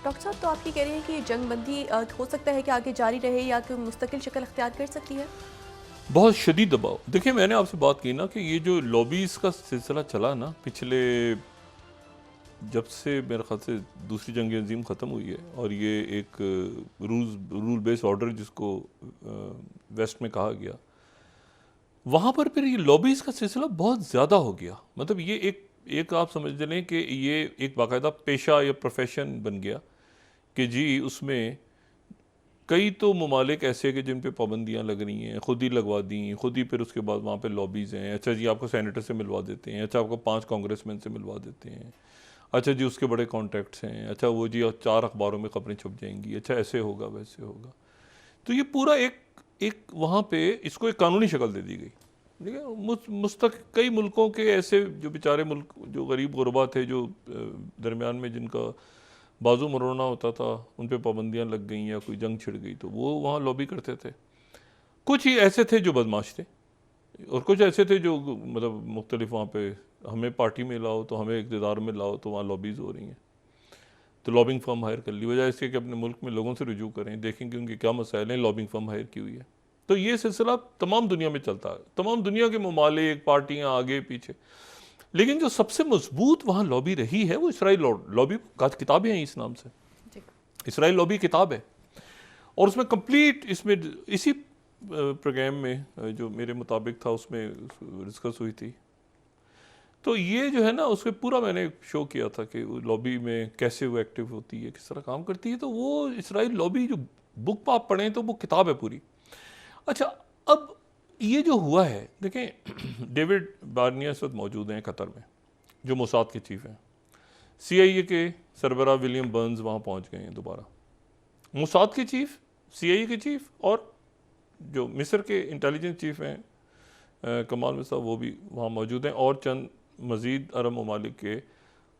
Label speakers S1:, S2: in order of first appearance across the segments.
S1: Doctor साहब, तो आप ये कह रहे हैं कि जंगबंदी हो सकता है कि आगे जारी रहे या कि मुस्तकिल शक्ल अख्तियार कर सकती है?
S2: बहुत शदीद दबाव। देखिए, मैंने आपसे बात की ना कि ये जो लॉबीज़ का सिलसिला चला ना पिछले, जब से मेरे ख्याल से दूसरी जंग अज़ीम ख़त्म हुई है और ये एक रूल बेस्ड ऑर्डर जिसको वेस्ट में कहा गया, वहाँ पर फिर ये लॉबीज़ का सिलसिला बहुत ज़्यादा हो गया। मतलब ये एक आप समझ लें कि ये एक बाकायदा पेशा या प्रोफेशन बन गया कि जी उसमें कई तो ममालिक ऐसे कि जिन पे पाबंदियाँ लग रही हैं, खुद ही लगवा दी, खुद ही फिर उसके बाद वहाँ पे लॉबीज़ हैं। अच्छा जी, आपको सेनेटर से मिलवा देते हैं, अच्छा आपको 5 कांग्रेसमैन से मिलवा देते हैं, अच्छा जी उसके बड़े कॉन्टैक्ट्स हैं, अच्छा वो जी 4 अखबारों में खबरें छप जाएंगी, अच्छा ऐसे होगा वैसे होगा। तो ये पूरा एक एक वहाँ पे इसको एक कानूनी शक्ल दे दी गई। ठीक है, कई मुल्कों के ऐसे जो बेचारे मुल्क जो गरीब गुरबा थे, जो दरमियान में जिनका बाजू मरोड़ना होता था, उन पे पाबंदियाँ लग गई या कोई जंग छिड़ गई, तो वो वहाँ लॉबी करते थे। कुछ ही ऐसे थे जो बदमाश थे और कुछ ऐसे थे जो मतलब मुख्तलिफ वहाँ पे हमें पार्टी में लाओ तो हमें इक़्तिदार में लाओ तो वहाँ लॉबीज़ हो रही हैं, तो लॉबिंग फर्म हायर कर ली। वजह इसके कि अपने मुल्क में लोगों से रुजू करें, देखें कि उनके क्या मसाइल हैं, लॉबिंग फर्म हायर की हुई है। तो ये सिलसिला तमाम दुनिया में चलता है, तमाम दुनिया के ममालिक, पार्टियाँ आगे पीछे। लेकिन जो सबसे मजबूत वहाँ लॉबी रही है वो इसराइल लॉबी। किताबें हैं इस नाम से, इसराइल लॉबी किताब है, और उसमें कंप्लीट इसमें इसी प्रोग्राम में जो मेरे मुताबिक था उसमें डिस्कस हुई थी। तो ये जो है ना उसमें पूरा मैंने शो किया था कि लॉबी में कैसे वो एक्टिव होती है, किस तरह काम करती है। तो वो इसराइल लॉबी जो बुक आप पढ़ें तो वो किताब है पूरी। अच्छा, अब ये जो हुआ है, देखें डेविड बार्निया इस वक्त मौजूद हैं कतर में, जो मोसाद के चीफ हैं। CIA के सरबराह विलियम बर्न्स वहाँ पहुँच गए हैं दोबारा। मोसाद के चीफ, CIA के चीफ, और जो मिस्र के इंटेलिजेंस चीफ हैं कमाल मिर्ज़ा, वो भी वहाँ मौजूद हैं, और चंद मज़ीद अरब ममालिक के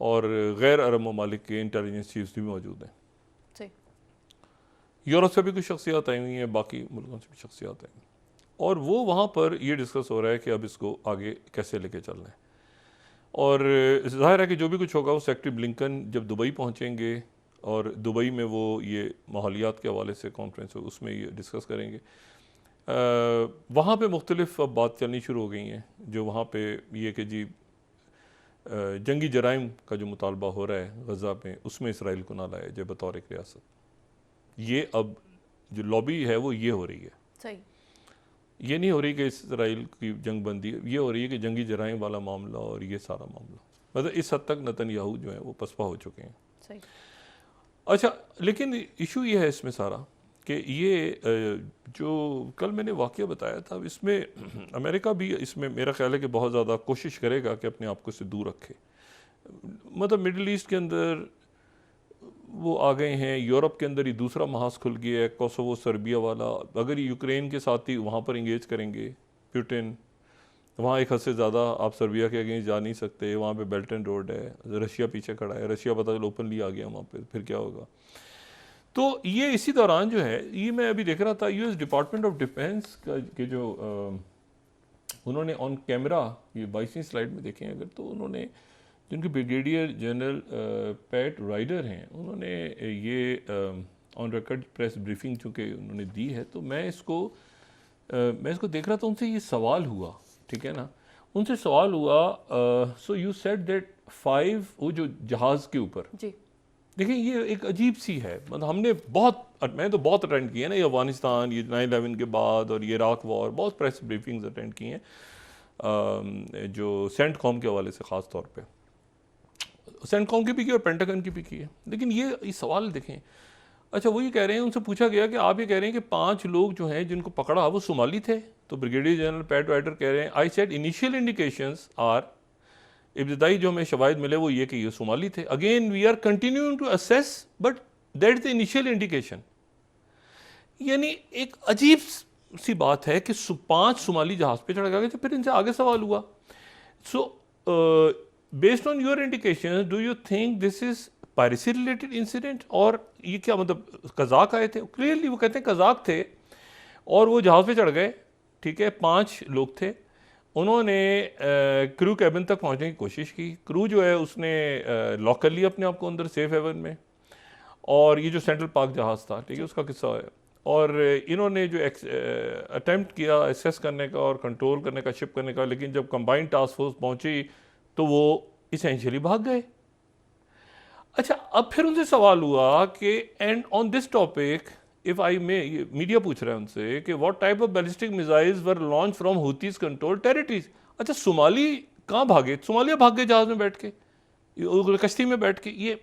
S2: और गैर अरब ममालिक के इंटेलिजेंस चीफ्स भी मौजूद हैं। यूरोप से भी कुछ शख्सियात आई हुई हैं, बाकी मुल्कों से भी शख्सियात आई हैं, और वो वहाँ पर ये डिस्कस हो रहा है कि अब इसको आगे कैसे लेके चलना है। और ज़ाहिर है कि जो भी कुछ होगा वो सेक्रेटरी ब्लिंकन जब दुबई पहुँचेंगे और दुबई में वो ये माहौलियात के हवाले से कॉन्फ्रेंस हो, उसमें ये डिस्कस करेंगे। वहाँ पे मुख्तलिफ अब बात चलनी शुरू हो गई हैं, जो वहाँ पे ये कि जी जंगी जराइम का जो मुतालबा हो रहा है गज़ा में, उसमें इसराइल को ना लाया जाए बतौर एक रियासत। ये अब जो लॉबी है वो ये हो रही है,
S1: सही।
S2: ये नहीं हो रही कि इसराइल की जंग बंदी, ये हो रही है कि जंगी जराइम वाला मामला और ये सारा मामला, मतलब इस हद तक नेतन्याहू जो है वो पसपा हो चुके हैं।
S1: सही।
S2: अच्छा, लेकिन इशू ये है इसमें सारा कि ये जो कल मैंने वाक़या बताया था, इसमें अमेरिका भी इसमें मेरा ख्याल है कि बहुत ज़्यादा कोशिश करेगा कि अपने आप को इससे दूर रखे। मतलब मिडल ईस्ट के अंदर वो आ गए हैं, यूरोप के अंदर ही दूसरा महाज खुल गया है, कोसोवो सर्बिया वाला। अगर यूक्रेन के साथ ही वहाँ पर इंगेज करेंगे पुतिन, वहाँ एक हद से ज़्यादा आप सर्बिया के अगेंस्ट जा नहीं सकते। वहाँ पे बेल्ट एंड रोड है, रशिया पीछे खड़ा है, रशिया पता चलो ओपनली आ गया वहाँ पे, फिर क्या होगा। तो ये इसी दौरान जो है, ये मैं अभी देख रहा था US डिपार्टमेंट ऑफ डिफेंस का के जो उन्होंने ऑन कैमरा, ये 22वीं स्लाइड में देखें अगर, तो उन्होंने जिनके ब्रिगेडियर जनरल पैट राइडर हैं, उन्होंने ये ऑन रिकॉर्ड प्रेस ब्रीफिंग चूँकि उन्होंने दी है, तो मैं इसको देख रहा था, उनसे ये सवाल हुआ, ठीक है ना, उनसे सवाल हुआ, सो यू सेड दैट 5 वो जो जहाज़ के ऊपर, देखिए ये एक अजीब सी है। मतलब मैं तो बहुत अटेंड किए ना, ये अफगानिस्तान, ये 9/11 के बाद और ये इराक वॉर, बहुत प्रेस ब्रीफिंग्स अटेंड की हैं जो सेंटकॉम के हवाले से, ख़ास तौर पे सेंटकॉम की भी की और पेंटागन की भी की है। लेकिन ये सवाल देखें, अच्छा वो ये कह रहे हैं, उनसे पूछा गया कि आप ये कह रहे हैं कि 5 लोग जो हैं जिनको पकड़ा वो सोमाली थे, तो ब्रिगेडियर जनरल पैट राइडर कह रहे हैं, I said initial indications are, इब्तदाई जो हमें शवाहिद मिले वो ये कि ये सोमाली थे। Again we are continuing to assess but that the initial indication. यानी एक अजीब सी बात है कि 5 सोमाली जहाज पे चढ़ गए थे। फिर इनसे आगे सवाल हुआ, so based on your indication do you think this is piracy related incident, और ये क्या मतलब कज़ाक आए थे? क्लियरली वो कहते हैं कज़ाक थे और वो जहाज पे चढ़ गए, ठीक है, 5 लोग थे। उन्होंने क्रू कैबिन तक पहुंचने की कोशिश की, क्रू जो है उसने लॉक कर लिया अपने आप को अंदर सेफ हेवन में, और ये जो सेंट्रल पाक जहाज़ था, ठीक है, उसका किस्सा है। और इन्होंने जो अटेम्प्ट किया एक्सेस करने का और कंट्रोल करने का, शिप करने का, लेकिन जब कंबाइंड टास्क फोर्स पहुंची तो वो इसेंशियली भाग गए। अच्छा, अब फिर उनसे सवाल हुआ कि and on this topic if I may, media पूछ रहा है उनसे कि what type of ballistic missiles were launch from हुतीज control territories. अच्छा, सोमाली कहाँ भागे? सोमालिया भाग गए जहाज में बैठ के, कश्ती में बैठ के। ये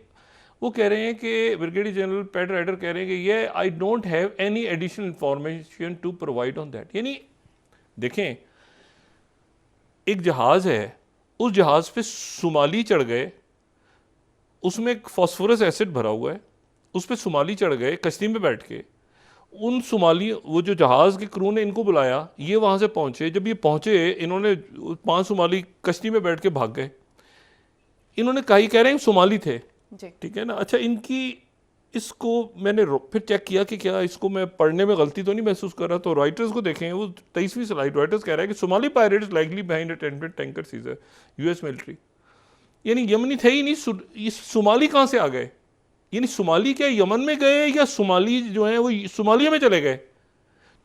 S2: वो कह रहे हैं कि ब्रिगेडियर जनरल पैट राइडर कह रहे हैं कि ये I don't have any additional information to provide on that. यानी देखें, एक जहाज है, उस जहाज पे सोमाली चढ़ गए, उसमें एक फॉस्फोरस एसिड भरा हुआ है, उस पर सोमाली चढ़ गए कश्ती में बैठ के। उन सोमाली, वो जो जहाज़ के क्रू ने इनको बुलाया, ये वहाँ से पहुँचे। जब ये पहुँचे, इन्होंने 5 सोमाली कश्ती में बैठ के भाग गए। इन्होंने कहा, कह रहे हैं सोमाली थे, ठीक है ना। अच्छा, इनकी इसको मैंने फिर चेक किया कि क्या इसको मैं पढ़ने में गलती तो नहीं महसूस कर रहा। तो राइटर्स को देखें, वो 23वीं स्लाइड, राइटर्स कह रहा है कि Somali pirates likely behind a temperate tanker seizure US military. यानी यमनी थे ही नहीं, ये सोमाली कहाँ से आ गए? यानी सोमाली क्या यमन में गए या सोमाली जो है वो सोमालिया में चले गए?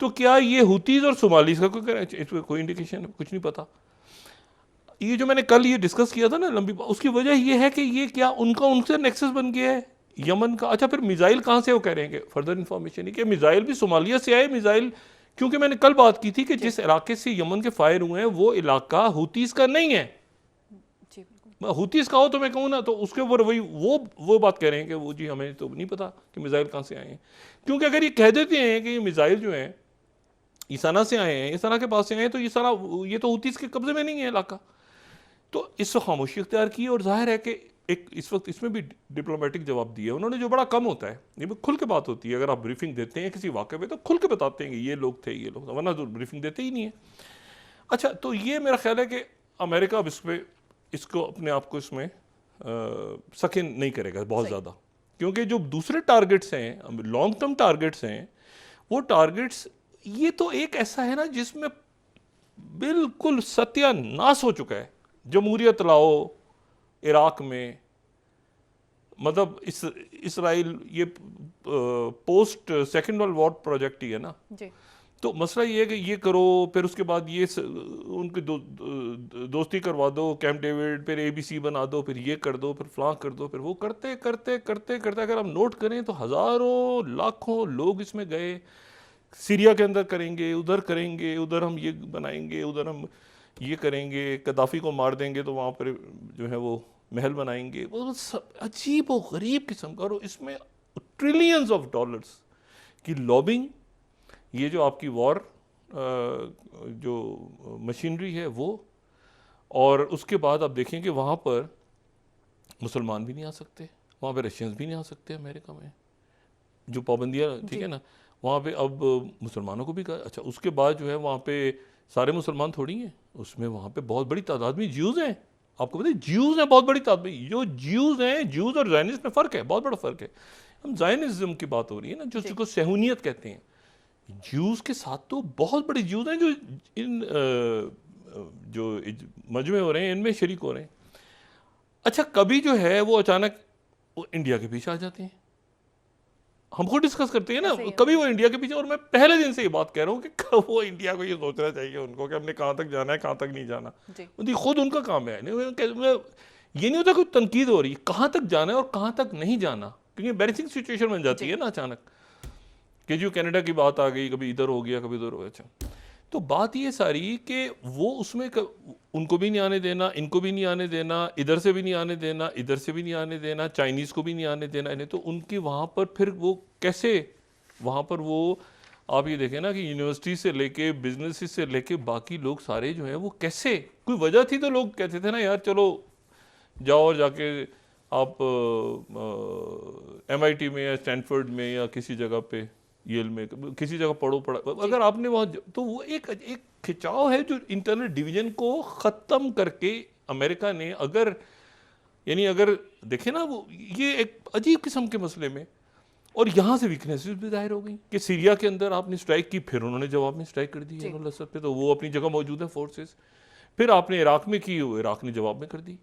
S2: तो क्या ये हुतीज और सोमालीज का कोई इंडिकेशन है? कुछ नहीं पता। ये जो मैंने कल ये डिस्कस किया था ना लंबी, उसकी वजह ये है कि ये क्या उनका उनसे नेक्सस बन गया है यमन का। अच्छा, फिर मिसाइल कहाँ से? वो कह रहे हैं कि फर्दर इन्फॉर्मेशन है कि मिसाइल भी सोमालिया से आए मिसाइल, क्योंकि मैंने कल बात की थी कि जिस इलाके से यमन के फायर हुए हैं वो इलाका हुतीज का नहीं है। हुतीज का हो तो मैं कहूँ ना, तो उसके ऊपर वही वो बात कह रहे हैं कि वो जी हमें तो नहीं पता कि मिसाइल कहाँ से आए हैं। क्योंकि अगर ये कह देते हैं कि ये मिसाइल जो हैं ये सना से आए हैं, ये सना के पास से आए हैं, तो ये तो हुतीज के कब्जे में नहीं है इलाका। तो इस वक्त खामोशी इख्तियार की, और जाहिर है कि एक इस वक्त इसमें भी डिप्लोमेटिक जवाब दिया उन्होंने, जो बड़ा कम होता है। ये खुल के बात होती है, अगर आप ब्रीफिंग देते हैं किसी वाक़े पे तो खुल के बताते हैं कि ये लोग थे, ये लोग, वरना तो ब्रीफिंग देते ही नहीं है। अच्छा, तो ये मेरा ख्याल है कि अमेरिका अब इसको अपने आप को इसमें सकिन नहीं करेगा बहुत ज़्यादा, क्योंकि जो दूसरे टारगेट्स हैं, लॉन्ग टर्म टारगेट्स हैं, वो टारगेट्स, ये तो एक ऐसा है ना जिसमें बिल्कुल सत्यानाश हो चुका है। जमहूरियत लाओ इराक में, मतलब इसराइल ये post second world war project ही है ना जी। तो मसला ये है कि ये करो, फिर उसके बाद ये उनकी दोस्ती करवा दो, कैंप डेविड, फिर ABC बना दो, फिर ये कर दो, फिर फ्लां कर दो, फिर वो करते करते करते करते अगर हम नोट करें तो हज़ारों लाखों लोग इसमें गए। सीरिया के अंदर करेंगे, उधर हम ये बनाएंगे, उधर हम ये करेंगे, कदाफ़ी को मार देंगे तो वहाँ पर जो है वो महल बनाएंगे। वो सब अजीब व गरीब किस्म का, और इसमें ट्रिलियंस ऑफ डॉलर्स की लॉबिंग, ये जो आपकी वॉर जो मशीनरी है वो, और उसके बाद आप देखें कि वहाँ पर मुसलमान भी नहीं आ सकते, वहाँ पे रशियंस भी नहीं आ सकते अमेरिका में, जो पाबंदियाँ, ठीक है ना, वहाँ पे अब मुसलमानों को भी कहा। अच्छा, उसके बाद जो है वहाँ पे सारे मुसलमान थोड़ी हैं, उसमें वहाँ पे बहुत बड़ी तादाद में ज्यूज़ हैं। आपको पता है ज्यूज़ हैं बहुत बड़ी तादाद में। जो ज्यूज़ हैं, ज्यूज़ और ज़ायनिस्ट में फ़र्क है, बहुत बड़ा फ़र्क है। हम ज़ायनिज़्म की बात हो रही है ना, जो जिसको सहूनियत कहते हैं। ज्यूज़ के साथ तो बहुत बड़े ज्यूज़ हैं जो इन जो मजमे हो रहे हैं इनमें शरीक हो रहे हैं। अच्छा, कभी जो है वो अचानक वो इंडिया के पीछे आ जाते हैं। हम खुद डिस्कस करते हैं ना, कभी वो इंडिया के पीछे, और मैं पहले दिन से ये बात कह रहा हूँ कि वो इंडिया को ये सोचना चाहिए उनको कि हमने कहाँ तक जाना है, कहाँ तक नहीं जाना। खुद उनका काम है। ये नहीं होता कोई तनकीद हो रही, कहाँ तक जाना है और कहाँ तक नहीं जाना, क्योंकि एम्बैरेसिंग सिचुएशन बन जाती है ना अचानक, कि जो कनाडा की बात आ गई, कभी इधर हो गया, कभी उधर हो गया। अच्छा, तो बात ये सारी कि वो उसमें उनको भी नहीं आने देना, इनको भी नहीं आने देना, इधर से भी नहीं आने देना, इधर से भी नहीं आने देना, चाइनीज़ को भी नहीं आने देना इन्हें। तो उनके वहाँ पर फिर वो कैसे, वहाँ पर वो आप ये देखें ना कि यूनिवर्सिटी से लेके बिजनेस से लेके बाकी लोग सारे जो हैं वो कैसे, कोई वजह थी तो लोग कहते थे ना यार चलो जाओ और जाके आप MIT में या स्टैनफोर्ड में या किसी जगह पे, येल में, किसी जगह पढ़ा। अगर आपने वहाँ, तो वो एक खिंचाव है जो इंटरनल डिवीजन को ख़त्म करके अमेरिका ने, अगर यानी अगर देखें ना, वो ये एक अजीब किस्म के मसले में, और यहाँ से वीकनेसेस भी जाहिर हो गई कि सीरिया के अंदर आपने स्ट्राइक की, फिर उन्होंने जवाब में स्ट्राइक कर दी है असद पे, तो वो अपनी जगह मौजूद है फोर्सेस। फिर आपने इराक में की, वो इराक ने जवाब में कर दी।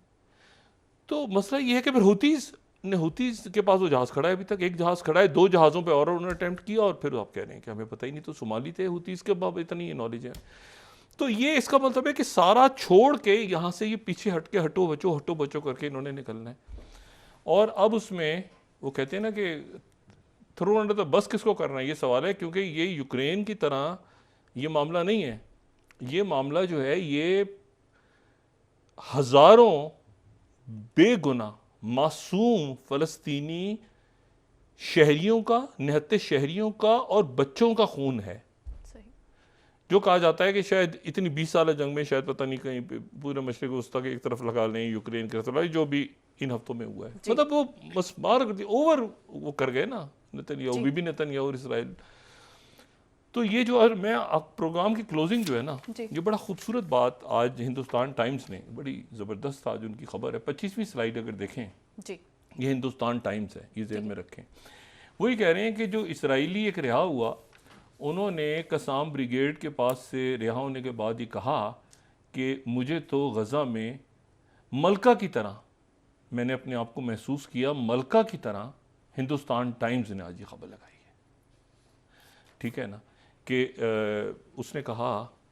S2: तो मसला ये है कि फिर हुतीज़ ने हुतीज के पास वो जहाज़ खड़ा है, अभी तक एक जहाज़ खड़ा है, 2 जहाज़ों पे और उन्होंने अटेम्प्ट किया, और फिर आप कह रहे हैं कि हमें पता ही नहीं, तो सोमाली थे हुतीज के बाब इतनी ये नॉलेज है। तो ये इसका मतलब है कि सारा छोड़ के यहाँ से ये पीछे हट के हटो बचो करके इन्होंने निकलना है। और अब उसमें वो कहते हैं ना कि थ्रो अंडर द बस किसको करना है, ये सवाल है, क्योंकि ये यूक्रेन की तरह ये मामला नहीं है। ये मामला जो है ये हज़ारों बेगुनाह मासूम फ़लस्तीनी शहरियों का, निहत्ते शहरियों का और बच्चों का खून है।
S1: सही।
S2: जो कहा जाता है कि शायद इतनी 20 साल जंग में शायद पता नहीं कहीं पे पूरे मशरिक़ वस्ता के एक तरफ लगा लें, यूक्रेन की तरफ, जो भी इन हफ्तों में हुआ है, मतलब वो बस मार कर दी, ओवर वो कर गए ना नेतन्याहू, बीबी नेतन्याहू और इसराइल। तो ये जो, और मैं प्रोग्राम की क्लोजिंग जो है ना, ये बड़ा खूबसूरत बात आज हिंदुस्तान टाइम्स ने, बड़ी ज़बरदस्त आज उनकी खबर है, 25वीं स्लाइड अगर देखें जी, ये हिंदुस्तान टाइम्स है, ये ज़हन में रखें। वही कह रहे हैं कि जो इसराइली एक रिहा हुआ, उन्होंने कसाम ब्रिगेड के पास से रिहा होने के बाद ही कहा कि मुझे तो गज़ा में मलका की तरह मैंने अपने आप को महसूस किया, मलका की तरह। हिंदुस्तान टाइम्स ने आज ये खबर लगाई है, ठीक है ना, कि उसने कहा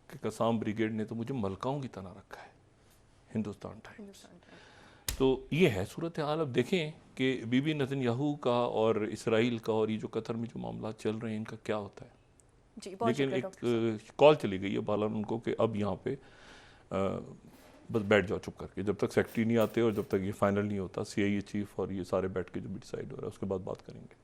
S2: कि कसाम ब्रिगेड ने तो मुझे मलकाओं की तरह रखा है, हिंदुस्तान टाइम्स। तो ये है सूरत हाल। अब देखें कि बीबी नेतन्याहू का और इसराइल का और ये जो कतर में जो मामला चल रहे हैं, इनका क्या होता है। जी, लेकिन एक कॉल चली गई है बालन उनको कि अब यहाँ पे बस बैठ जाओ चुप करके, जब तक सेक्रेटरी नहीं आते और जब तक ये फाइनल नहीं होता, CIA चीफ और ये सारे बैठ के जो भी डिसाइड हो रहा है उसके बाद बात करेंगे।